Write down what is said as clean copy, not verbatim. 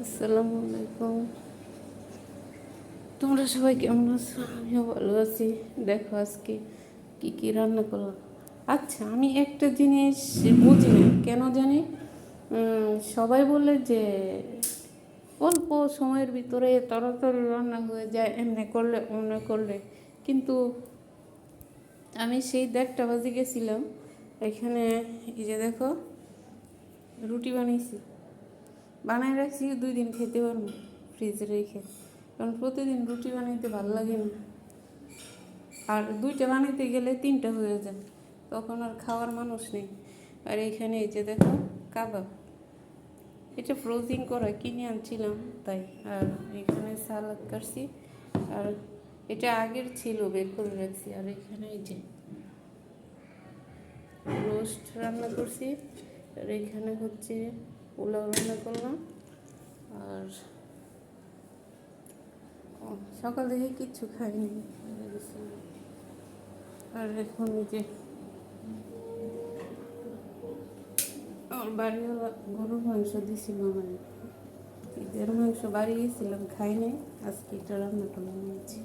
আসসালামু আলাইকুম। তোমরা সবাই কেমন আছো? আমিও ভালো আছি। দেখো আজকে কি কি রান্না করলাম। আচ্ছা, আমি একটা জিনিস বুঝি না কেন জানি, সবাই বলে যে অল্প সময়ের ভিতরে তাড়াতাড়ি রান্না হয়ে যায়, এমনি করলে অমনি করলে। কিন্তু আমি সেই 1:30 বাজে গেছিলাম এখানে, এই যে দেখো রুটি বানিয়েছি, বানাই রাখছি 2 দিন খেতে পারবো ফ্রিজে রেখে, কারণ প্রতিদিন রুটি বানাইতে ভালো লাগে না। আর 2টা বানাইতে গেলে 3টা হয়ে যায়, তখন আর খাওয়ার মানুষ নেই। আর এইখানে এই যে দেখো কাবাব, এটা ফ্রোজিং করা কিনে আনছিলাম তাই। আর এখানে সালাদ কাটছি, আর এটা আগের ছিল বের করে রাখছি। আর এখানে এই যে রোস্ট রান্না করছি, আর এখানে হচ্ছে পোলাও রান্না করলাম। আর সকাল থেকে কিচ্ছু খাইনি। আর এখন এই যে আমার বাড়িওয়ালা গরুর মাংস দিছিল, আমার ঈদের মাংস বাড়ি গেছিলাম, খাই নাই, আজকে এটা রান্না করে নিয়েছি।